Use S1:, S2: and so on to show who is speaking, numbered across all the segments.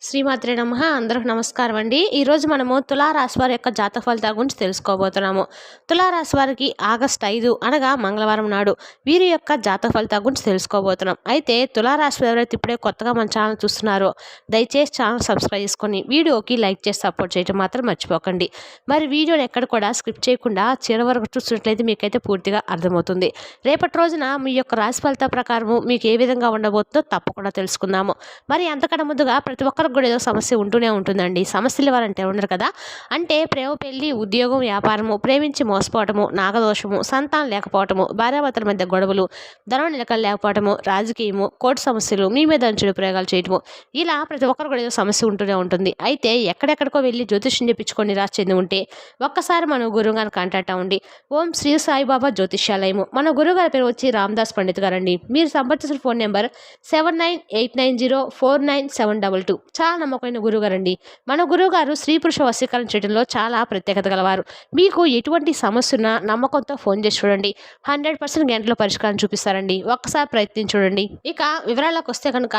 S1: శ్రీమాత్రే నమః. అందరికి నమస్కారం అండి. ఈరోజు మనము తులారాశి వారి యొక్క జాతక ఫలితాల గురించి తెలుసుకోబోతున్నాము. తులారాశి వారికి ఆగస్టు 5 అనగా మంగళవారం నాడు వీరి యొక్క జాతక ఫలితాల గురించి తెలుసుకోబోతున్నాం. అయితే తులారాశి వారు ఎవరైతే ఇప్పుడే కొత్తగా మన ఛానల్ చూస్తున్నారో దయచేసి ఛానల్ సబ్స్క్రైబ్ చేసుకొని వీడియోకి లైక్ చేసి సపోర్ట్ చేయడం మాత్రం మర్చిపోకండి. మరి వీడియోని ఎక్కడ కూడా స్కిప్ చేయకుండా చివరి వరకు చూసినట్లయితే మీకైతే పూర్తిగా అర్థమవుతుంది. రేపటి రోజున మీ యొక్క రాశి ఫలితాల ప్రకారము మీకు ఏ విధంగా ఉండబోతుందో తప్పకుండా తెలుసుకుందాము. మరి అంతకన్నా ముందుగా ప్రతి ఒక్కరికి కూడా ఏదో సమస్య ఉంటూనే ఉంటుందండి. సమస్యలు వారంటే ఉండరు కదా. అంటే ప్రేమ, పెళ్లి, ఉద్యోగం, వ్యాపారము, ప్రేమించి మోసపోవటము, నాగదోషము, సంతానం లేకపోవటము, భార్యాభర్తల మధ్య గొడవలు, ధనం నిలకలు లేకపోవటము, రాజకీయము, కోర్టు సమస్యలు, మీ మీద చెడు ప్రయోగాలు చేయటము, ఇలా ప్రతి ఒక్కరు కూడా ఏదో సమస్య ఉంటూనే ఉంటుంది. అయితే ఎక్కడెక్కడికో వెళ్ళి జ్యోతిష్యం చెప్పించుకొని నిరాశ చెంది ఉంటే ఒక్కసారి మన గురువు గారిని కాంటాక్ట్ అవ్వండి. ఓం శ్రీ సాయిబాబా జ్యోతిష్యాలయము. మన గురువు గారి పేరు వచ్చి రామదాస్ పండిత్ గారండి. మీరు సంప్రదించిన ఫోన్ నెంబర్ 7989049722. చాలా నమ్మకమైన గురువుగారండి. మన గురువుగారు స్త్రీ పురుష వశీకరణ చేయడంలో చాలా ప్రత్యేకత గలవారు. మీకు ఎటువంటి సమస్య ఉన్నా నమ్మకంతో ఫోన్ చేసి చూడండి. 100% గంటలో పరిష్కారం చూపిస్తారండి. ఒక్కసారి ప్రయత్నించి చూడండి. ఇక వివరాలకు వస్తే కనుక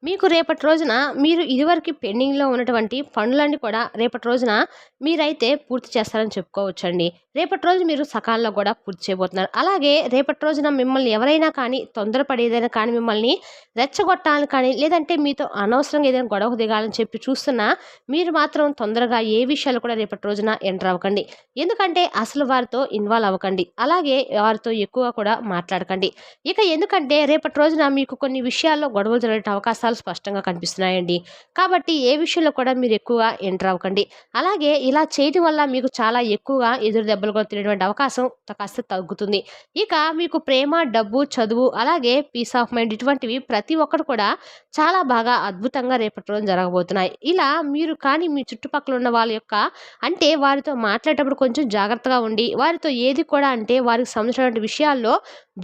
S1: మీకు రేపటి రోజున మీరు ఇదివరకు పెండింగ్లో ఉన్నటువంటి పనులన్నీ కూడా రేపటి రోజున మీరైతే పూర్తి చేస్తారని చెప్పుకోవచ్చండి. రేపటి రోజు మీరు సకాలంలో కూడా పూర్తి చేయబోతున్నారు. అలాగే రేపటి రోజున మిమ్మల్ని ఎవరైనా కానీ తొందరపడి ఏదైనా కానీ మిమ్మల్ని రెచ్చగొట్టాలని కానీ లేదంటే మీతో అనవసరంగా ఏదైనా గొడవ దిగాలని చెప్పి చూస్తున్నా మీరు మాత్రం తొందరగా ఏ విషయాలు కూడా రేపటి రోజున ఎంటర్ అవ్వకండి. ఎందుకంటే అసలు వారితో ఇన్వాల్వ్ అవ్వకండి. అలాగే వారితో ఎక్కువ కూడా మాట్లాడకండి. ఇక ఎందుకంటే రేపటి రోజున మీకు కొన్ని విషయాల్లో గొడవలు జరిగే అవకాశాలు స్పష్టంగా కనిపిస్తున్నాయండి. కాబట్టి ఏ విషయంలో కూడా మీరు ఎక్కువగా ఎంటర్ అవ్వకండి. అలాగే ఇలా చేయడం వల్ల మీకు చాలా ఎక్కువగా ఎదురు దెబ్బలు కూడా తినేటువంటి అవకాశం కాస్త తగ్గుతుంది. ఇక మీకు ప్రేమ, డబ్బు, చదువు, అలాగే పీస్ ఆఫ్ మైండ్ ఇటువంటివి ప్రతి ఒక్కరు కూడా చాలా బాగా అద్భుతంగా రేపటి రోజు జరగబోతున్నాయి. ఇలా మీరు కానీ మీ చుట్టుపక్కల ఉన్న వాళ్ళ యొక్క అంటే వారితో మాట్లాడేటప్పుడు కొంచెం జాగ్రత్తగా ఉండి వారితో ఏది కూడా అంటే వారికి సంబంధించిన విషయాల్లో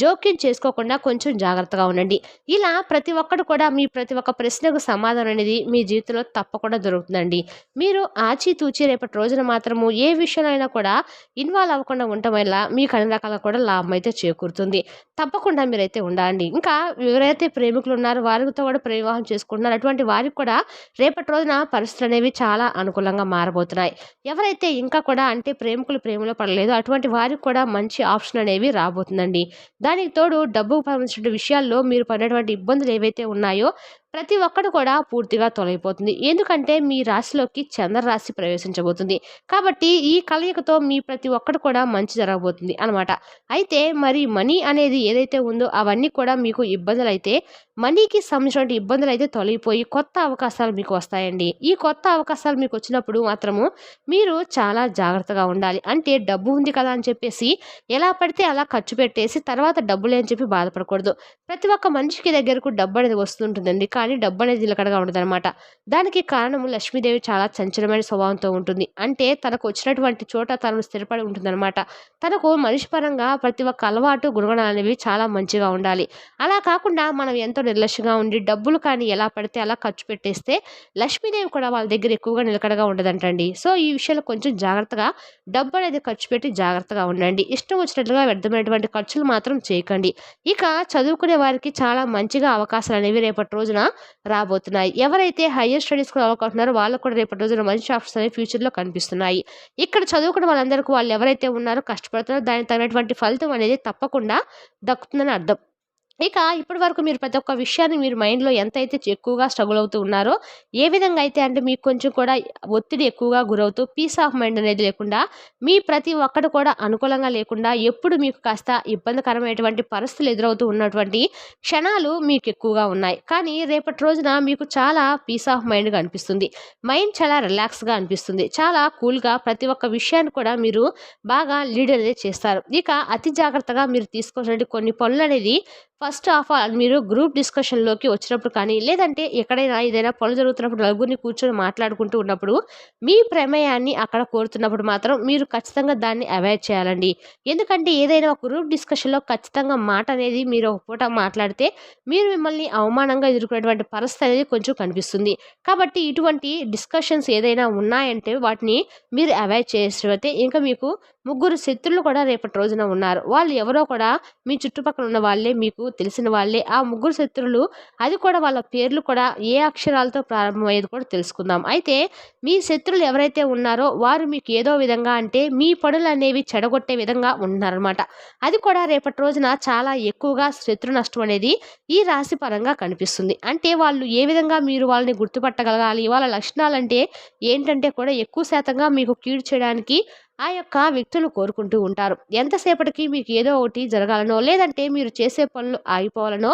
S1: జోక్యం చేసుకోకుండా కొంచెం జాగ్రత్తగా ఉండండి. ఇలా ప్రతి ఒక్కరు కూడా మీ ప్రతి ఒక్క ప్రశ్నకు సమాధానం అనేది మీ జీవితంలో తప్పకుండా దొరుకుతుందండి. మీరు ఆచితూచి రేపటి రోజున మాత్రము ఏ విషయంలో అయినా కూడా ఇన్వాల్వ్ అవ్వకుండా ఉండటం వల్ల మీకు అన్ని రకాల కూడా లాభం అయితే చేకూరుతుంది. తప్పకుండా మీరైతే ఉండండి. ఇంకా ఎవరైతే ప్రేమికులు ఉన్నారో వారితో కూడా వివాహం చేసుకుంటున్నారు అటువంటి వారికి కూడా రేపటి రోజున పరిస్థితులు అనేవి చాలా అనుకూలంగా మారబోతున్నాయి. ఎవరైతే ఇంకా కూడా అంటే ప్రేమలో పడలేదు అటువంటి వారికి కూడా మంచి ఆప్షన్ అనేవి రాబోతుందండి. దానికి తోడు డబ్బుకు సంబంధించిన విషయాల్లో మీరు పడినటువంటి ఇబ్బందులు ఏవైతే ఉన్నాయో ప్రతి ఒక్కరు కూడా పూర్తిగా తొలగిపోతుంది. ఎందుకంటే మీ రాశిలోకి చంద్రరాశి ప్రవేశించబోతుంది. కాబట్టి ఈ కలయికతో మీ ప్రతి ఒక్కరు కూడా మంచి జరగబోతుంది అనమాట. అయితే మరి మనీ అనేది ఏదైతే ఉందో అవన్నీ కూడా మీకు ఇబ్బందులు అయితే మనీకి సంబంధించిన ఇబ్బందులు అయితే తొలగిపోయి కొత్త అవకాశాలు మీకు వస్తాయండి. ఈ కొత్త అవకాశాలు మీకు వచ్చినప్పుడు మాత్రము మీరు చాలా జాగ్రత్తగా ఉండాలి. అంటే డబ్బు ఉంది కదా అని చెప్పేసి ఎలా పడితే అలా ఖర్చు పెట్టేసి తర్వాత డబ్బులే అని చెప్పి బాధపడకూడదు. ప్రతి ఒక్క మనిషికి దగ్గరకు డబ్బు అనేది వస్తుంటుందండి. కానీ డబ్బు అనేది నిలకడగా ఉండదన్నమాట. దానికి కారణము లక్ష్మీదేవి చాలా చంచలమైన స్వభావంతో ఉంటుంది. అంటే తనకు వచ్చినటువంటి చోట తనను స్థిరపడి ఉంటుందన్నమాట. తనకు మనిషి పరంగా ప్రతి ఒక్క అలవాటు, గుణగణాలు అనేవి చాలా మంచిగా ఉండాలి. అలా కాకుండా మనం ఎంతో నిర్లక్ష్యంగా ఉండి డబ్బులు కానీ ఎలా పడితే అలా ఖర్చు పెట్టేస్తే లక్ష్మీదేవి కూడా వాళ్ళ దగ్గర ఎక్కువగా నిలకడగా ఉండదంటండి. సో ఈ విషయంలో కొంచెం జాగ్రత్తగా డబ్బు అనేది ఖర్చు పెట్టి జాగ్రత్తగా ఉండండి. ఇష్టం వచ్చినట్లుగా వ్యర్థమైనటువంటి ఖర్చులు మాత్రం చేయకండి. ఇక చదువుకునే వారికి చాలా మంచిగా అవకాశాలు అనేవి రేపటి రోజున రాబోతున్నాయి. ఎవరైతే హైయర్ స్టడీస్ అనుకుంటున్నారో వాళ్ళకు కూడా రేపటి రోజున మంచి ఆప్షన్స్ అనేవి ఫ్యూచర్లో కనిపిస్తున్నాయి. ఇక్కడ చదువుకున్న వాళ్ళందరికీ వాళ్ళు ఎవరైతే ఉన్నారో కష్టపడుతున్నారో దానికి తగినటువంటి ఫలితం అనేది తప్పకుండా దక్కుతుందని అర్థం. ఇక ఇప్పటి వరకు మీరు ప్రతి ఒక్క విషయాన్ని మీరు మైండ్లో ఎంతైతే ఎక్కువగా స్ట్రగుల్ అవుతూ ఉన్నారో ఏ విధంగా అయితే అంటే మీకు కొంచెం కూడా ఒత్తిడి ఎక్కువగా గురవుతూ పీస్ ఆఫ్ మైండ్ అనేది లేకుండా మీ ప్రతి ఒక్కటి కూడా అనుకూలంగా లేకుండా ఎప్పుడు మీకు కాస్త ఇబ్బందికరమైనటువంటి పరిస్థితులు ఎదురవుతూ ఉన్నటువంటి క్షణాలు మీకు ఎక్కువగా ఉన్నాయి. కానీ రేపటి రోజున మీకు చాలా పీస్ ఆఫ్ మైండ్గా అనిపిస్తుంది. మైండ్ చాలా రిలాక్స్గా అనిపిస్తుంది. చాలా కూల్గా ప్రతి ఒక్క విషయాన్ని కూడా మీరు బాగా లీడ్ అనేది చేస్తారు. ఇక అతి జాగ్రత్తగా మీరు తీసుకోవాల్సిన కొన్ని పనులు అనేది ఫస్ట్ ఆఫ్ ఆల్ మీరు గ్రూప్ డిస్కషన్లోకి వచ్చినప్పుడు కానీ లేదంటే ఎక్కడైనా ఏదైనా పనులు జరుగుతున్నప్పుడు నలుగురిని కూర్చొని మాట్లాడుకుంటూ ఉన్నప్పుడు మీ ప్రమేయాన్ని అక్కడ కోరుతున్నప్పుడు మాత్రం మీరు ఖచ్చితంగా దాన్ని అవాయిడ్ చేయాలండి. ఎందుకంటే ఏదైనా ఒక గ్రూప్ డిస్కషన్లో ఖచ్చితంగా మాట అనేది మీరు ఒక పూట మాట్లాడితే మీరు మిమ్మల్ని అవమానంగా ఎదుర్కొనేటువంటి పరిస్థితి అనేది కొంచెం కనిపిస్తుంది. కాబట్టి ఇటువంటి డిస్కషన్స్ ఏదైనా ఉన్నాయంటే వాటిని మీరు అవాయిడ్ చేసినట్లయితే ఇంకా మీకు ముగ్గురు శత్రువులు కూడా రేపటి రోజున ఉన్నారు. వాళ్ళు ఎవరో కూడా మీ చుట్టుపక్కల ఉన్న వాళ్ళే, మీకు తెలిసిన వాళ్ళే. ఆ ముగ్గురు శత్రువులు అది కూడా వాళ్ళ పేర్లు కూడా ఏ అక్షరాలతో ప్రారంభమయ్యేది కూడా తెలుసుకుందాం. అయితే మీ శత్రువులు ఎవరైతే ఉన్నారో వారు మీకు ఏదో విధంగా అంటే మీ పనులనేవి చెడగొట్టే విధంగా ఉంటున్నారనమాట. అది కూడా రేపటి రోజున చాలా ఎక్కువగా శత్రు నష్టం అనేది ఈ రాశి పరంగా కనిపిస్తుంది. అంటే వాళ్ళు ఏ విధంగా మీరు వాళ్ళని గుర్తుపట్టగలగాలి, వాళ్ళ లక్షణాలంటే ఏంటంటే కూడా ఎక్కువ శాతంగా మీకు కీడు చేయడానికి ఆ యొక్క వ్యక్తులు కోరుకుంటూ ఉంటారు. ఎంతసేపటికి మీకు ఏదో ఒకటి జరగాలనో, లేదంటే మీరు చేసే పనులు ఆగిపోవాలనో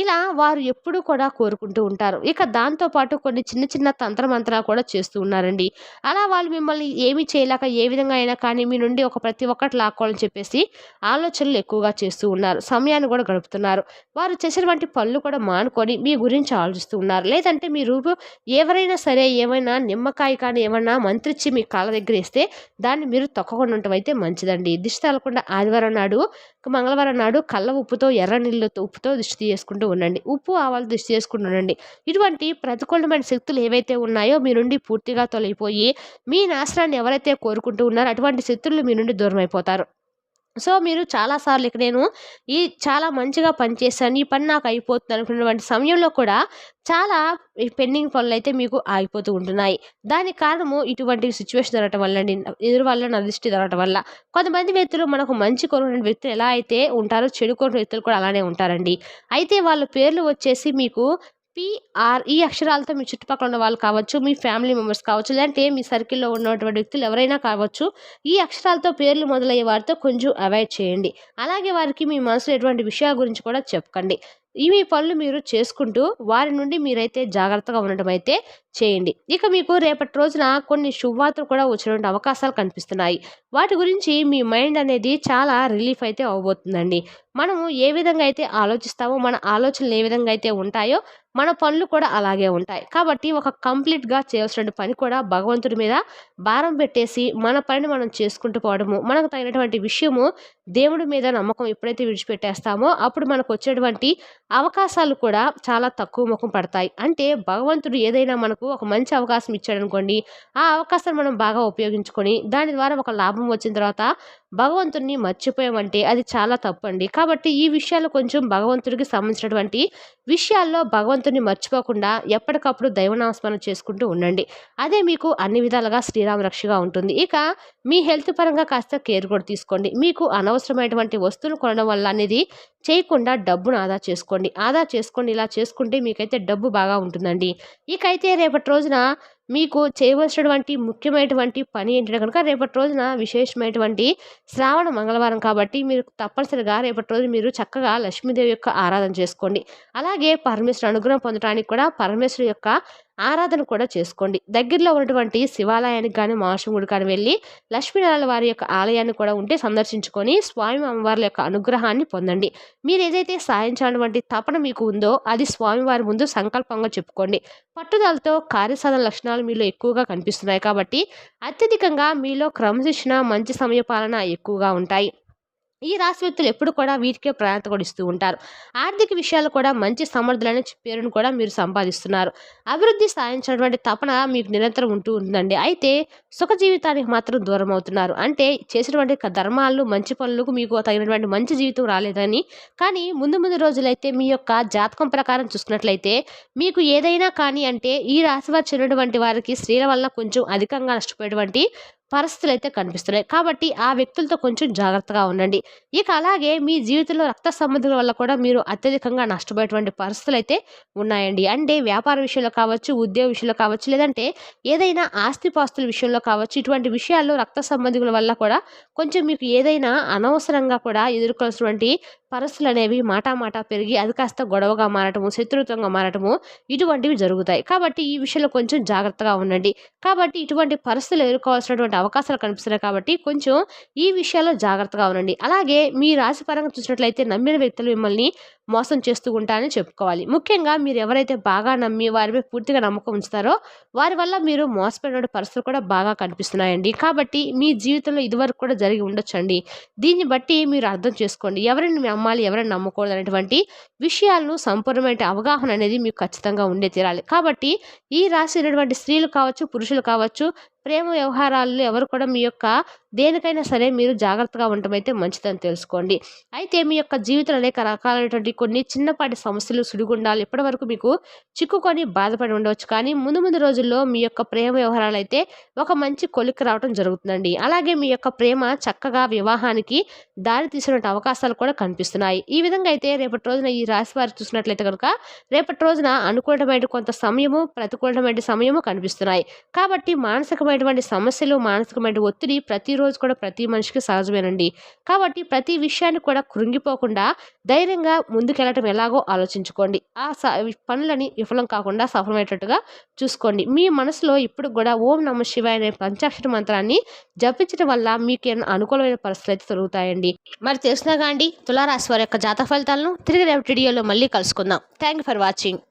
S1: ఇలా వారు ఎప్పుడూ కూడా కోరుకుంటూ ఉంటారు. ఇక దాంతో పాటు కొన్ని చిన్న చిన్న తంత్రమంత్రాలు కూడా చేస్తూ ఉన్నారండి. అలా వాళ్ళు మిమ్మల్ని ఏమీ చేయలేక ఏ విధంగా అయినా కానీ మీ నుండి ప్రతి ఒక్కటి లాక్కోవాలని చెప్పేసి ఆలోచనలు ఎక్కువగా చేస్తూ ఉన్నారు. సమయాన్ని కూడా గడుపుతున్నారు. వారు చేసినటువంటి పనులు కూడా మానుకొని మీ గురించి ఆలోచిస్తూ ఉన్నారు. లేదంటే మీరు ఎవరైనా సరే ఏమైనా నిమ్మకాయ కానీ ఏమన్నా మంత్రిచ్చి మీ కాళ్ళ దగ్గర ఏస్తే దాన్ని మీరు తొక్కకుండా ఉండటం అయితే మంచిదండి. దిష్టి తగలకుండా ఆదివారం నాడు, మంగళవారం నాడు కళ్ళ ఉప్పుతో, ఎర్ర నీళ్ళతో ఉప్పుతో దిష్టి చేసుకుంటూ ఉండండి. ఉప్పు, ఆవాలు దిష్టి చేసుకుంటూ ఉండండి. ఇటువంటి ప్రతికూలమైన శక్తులు ఏవైతే ఉన్నాయో మీ నుండి పూర్తిగా తొలగిపోయి మీ నాశనాన్ని ఎవరైతే కోరుకుంటూ ఉన్నారో అటువంటి శత్రువులు మీ నుండి దూరం అయిపోతారు. సో, మీరు చాలా సార్లు ఇక నేను చాలా మంచిగా పని చేశాను. ఈ పని నాకు అయిపోతుంది అనుకున్నటువంటి సమయంలో కూడా చాలా ఈ పెండింగ్ పనులైతే మీకు ఆగిపోతూ ఉంటున్నాయి. దానికి కారణము ఇటువంటి సిట్యుయేషన్ జరగటం వల్లండి. ఎదురు వాళ్ళ నా దృష్టి జరగటం వల్ల. కొంతమంది వ్యక్తులు మనకు మంచి కోరుకునే వ్యక్తులు ఎలా అయితే ఉంటారో చెడు కోరుకునే వ్యక్తులు కూడా అలానే ఉంటారండి. అయితే వాళ్ళ పేర్లు వచ్చేసి మీకు ఈ అక్షరాలతో మీ చుట్టుపక్కల ఉన్న వాళ్ళు కావచ్చు, మీ ఫ్యామిలీ మెంబర్స్ కావచ్చు, లేదంటే మీ సర్కిల్‌లో ఉన్నటువంటి వ్యక్తులు ఎవరైనా కావచ్చు. ఈ అక్షరాలతో పేర్లు మొదలయ్యే వారితో కొంచెం అవాయిడ్ చేయండి. అలాగే వారికి మీ మనసులో ఎటువంటి విషయాల గురించి కూడా చెప్పకండి. మీ పనులు మీరు చేసుకుంటూ వారి నుండి మీరైతే జాగ్రత్తగా ఉండడం అయితే చేయండి. ఇక మీకు రేపటి రోజున కొన్ని శుభవార్తలు కూడా వచ్చేటువంటి అవకాశాలు కనిపిస్తున్నాయి. వాటి గురించి మీ మైండ్ అనేది చాలా రిలీఫ్ అయితే అవ్వబోతుందండి. మనము ఏ విధంగా అయితే ఆలోచిస్తామో, మన ఆలోచనలు ఏ విధంగా అయితే ఉంటాయో, మన పనులు కూడా అలాగే ఉంటాయి. కాబట్టి ఒక కంప్లీట్‌గా చేయాల్సిన పని కూడా భగవంతుడి మీద భారం పెట్టేసి, మన పనిని మనం చేసుకుంటూ పోవడము, మనకు తగినటువంటి విషయము దేవుడి మీద నమ్మకం ఎప్పుడైతే విడిచిపెట్టేస్తామో, అప్పుడు మనకొచ్చేటువంటి అవకాశాలు కూడా చాలా తక్కువ ముఖం పడతాయి. అంటే భగవంతుడు ఏదైనా మనకు ఒక మంచి అవకాశం ఇచ్చాడనుకోండి, ఆ అవకాశాన్ని మనం బాగా ఉపయోగించుకొని, దాని ద్వారా ఒక లాభం వచ్చిన తర్వాత భగవంతుడిని మర్చిపోయామంటే అది చాలా తప్పండి. కాబట్టి ఈ విషయాలు కొంచెం భగవంతుడికి సంబంధించినటువంటి విషయాల్లో భగవంతుడిని మర్చిపోకుండా ఎప్పటికప్పుడు దైవనామస్మరణ చేసుకుంటూ ఉండండి. అదే మీకు అన్ని విధాలుగా శ్రీరామ రక్షగా ఉంటుంది. ఇక మీ హెల్త్ పరంగా కాస్త కేర్ కూడా తీసుకోండి. మీకు అనవసరమైనటువంటి వస్తువులు కొనడం వల్ల అనేది చేయకుండా డబ్బును ఆదా చేసుకోండి. ఇలా చేసుకుంటే మీకైతే డబ్బు బాగా ఉంటుందండి. ఇకైతే రేపటి రోజున మీకు చేయవలసినటువంటి ముఖ్యమైనటువంటి పని ఏంటంటే కనుక రేపటి రోజున విశేషమైనటువంటి శ్రావణ మంగళవారం కాబట్టి మీరు తప్పనిసరిగా రేపటి రోజు మీరు చక్కగా లక్ష్మీదేవి యొక్క ఆరాధన చేసుకోండి. అలాగే పరమేశ్వరుని అనుగ్రహం పొందడానికి కూడా పరమేశ్వరుని యొక్క ఆరాధన కూడా చేసుకోండి. దగ్గరలో ఉన్నటువంటి శివాలయానికి కానీ, మహాశివుని గుడికి కానీ వెళ్ళి లక్ష్మీనారాయణ వారి యొక్క ఆలయాన్ని కూడా ఉంటే సందర్శించుకొని స్వామి అమ్మవార్ల యొక్క అనుగ్రహాన్ని పొందండి. మీరు ఏదైతే సాధించాలన్నటువంటి తపన మీకు ఉందో అది స్వామివారి ముందు సంకల్పంగా చెప్పుకోండి. పట్టుదలతో కార్యసాధన లక్షణాలు మీలో ఎక్కువగా కనిపిస్తున్నాయి కాబట్టి అత్యధికంగా మీలో క్రమశిక్షణ, మంచి సమయపాలన ఎక్కువగా ఉంటాయి. ఈ రాశి వ్యక్తులు ఎప్పుడు కూడా వీటికే ప్రాధాన్యత కూడా ఇస్తూ ఉంటారు. ఆర్థిక విషయాలు కూడా మంచి సమర్థులైన పేరును కూడా మీరు సంపాదిస్తున్నారు. అభివృద్ధి సాధించినటువంటి తపన మీకు నిరంతరం ఉంటూ ఉంటుందండి. అయితే సుఖ జీవితానికి మాత్రం దూరం అవుతున్నారు. అంటే చేసినటువంటి ధర్మాలు, మంచి పనులకు మీకు తగినటువంటి మంచి జీవితం రాలేదని. కానీ ముందు ముందు రోజులైతే మీ యొక్క జాతకం ప్రకారం చూసుకున్నట్లయితే మీకు ఏదైనా కానీ అంటే ఈ రాశి వారు చెందినటువంటి వారికి స్త్రీల వల్ల కొంచెం అధికంగా నష్టపోయేటువంటి పరిస్థితులు అయితే కనిపిస్తున్నాయి. కాబట్టి ఆ వ్యక్తులతో కొంచెం జాగ్రత్తగా ఉండండి. ఇక అలాగే మీ జీవితంలో రక్త సంబంధుల వల్ల కూడా మీరు అత్యధికంగా నష్టపోయేటువంటి పరిస్థితులు అయితే ఉన్నాయండి. అంటే వ్యాపార విషయంలో కావచ్చు, ఉద్యోగ విషయంలో కావచ్చు, లేదంటే ఏదైనా ఆస్తిపాస్తుల విషయంలో కావచ్చు, ఇటువంటి విషయాల్లో రక్త సంబంధికుల వల్ల కూడా కొంచెం మీకు ఏదైనా అనవసరంగా కూడా ఎదుర్కోవాల్సినటువంటి పరిస్థితులు అనేవి మాట పెరిగి అది కాస్త గొడవగా మారటము, శత్రుత్వంగా మారటము ఇటువంటివి జరుగుతాయి. కాబట్టి ఈ విషయంలో కొంచెం జాగ్రత్తగా ఉండండి. కాబట్టి ఇటువంటి పరిస్థితులు ఎదుర్కోవాల్సినటువంటి అవకాశాలు కనిపిస్తున్నాయి కాబట్టి కొంచెం ఈ విషయాల్లో జాగ్రత్తగా ఉండండి. అలాగే మీ రాశి పరంగా చూసినట్లయితే నమ్మిన వ్యక్తులు మిమ్మల్ని మోసం చేస్తూ ఉంటారని చెప్పుకోవాలి. ముఖ్యంగా మీరు ఎవరైతే బాగా నమ్మి వారిపై పూర్తిగా నమ్మకం ఉంచుతారో వారి వల్ల మీరు మోసపోయిన పరిస్థితులు కూడా బాగా కనిపిస్తున్నాయండి. కాబట్టి మీ జీవితంలో ఇదివరకు కూడా జరిగి ఉండొచ్చండి. దీన్ని బట్టి మీరు అర్థం చేసుకోండి. ఎవరిని నమ్మాలి, ఎవరిని నమ్మకూడదు అనేటువంటి విషయాలను సంపూర్ణమైన అవగాహన అనేది మీకు ఖచ్చితంగా ఉండే తీరాలి. కాబట్టి ఈ రాశి ఉన్నటువంటి స్త్రీలు కావచ్చు, పురుషులు కావచ్చు, ప్రేమ వ్యవహారాల్లో ఎవరు కూడా మీ యొక్క దేనికైనా సరే మీరు జాగ్రత్తగా ఉండటం అయితే మంచిదని తెలుసుకోండి. అయితే మీ యొక్క జీవితంలో అనేక రకాలైనటువంటి కొన్ని చిన్నపాటి సమస్యలు, సుడిగుండాలు ఇప్పటివరకు మీకు చిక్కుకొని బాధపడి ఉండవచ్చు. కానీ ముందు ముందు రోజుల్లో మీ యొక్క ప్రేమ వ్యవహారాలైతే ఒక మంచి కొలిక్కి రావటం జరుగుతుందండి. అలాగే మీ యొక్క ప్రేమ చక్కగా వివాహానికి దారి తీసినటువంటి అవకాశాలు కూడా కనిపిస్తున్నాయి. ఈ విధంగా అయితే రేపటి రోజున ఈ రాశి వారు చూసినట్లయితే కనుక రేపటి రోజున అనుకూలమైన కొంత సమయము, ప్రతికూలమైన సమయము కనిపిస్తున్నాయి. కాబట్టి మానసికమైనటువంటి సమస్యలు, మానసికమైన ఒత్తిడి ప్రతిరోజు కూడా ప్రతి మనిషికి సహజమేనండి. కాబట్టి ప్రతి విషయాన్ని కూడా కృంగిపోకుండా ధైర్యంగా ముందుకెళ్ళటం ఎలాగో ఆలోచించుకోండి. పనులని విఫలం కాకుండా సఫలమయ్యేటట్టుగా చూసుకోండి. మీ మనసులో ఇప్పుడు కూడా ఓం నమః శివాయ అనే పంచాక్షరి మంత్రాన్ని జపించడం వల్ల మీకు అనుకూలమైన పరిస్థితులు అయితే దొరుకుతాయండి. మరి తెలిసినాగా అండి తులారాశి వారి యొక్క జాతక ఫలితాలను తిరిగి రేపటి వీడియోలో మళ్ళీ కలుసుకుందాం. Thank you for watching.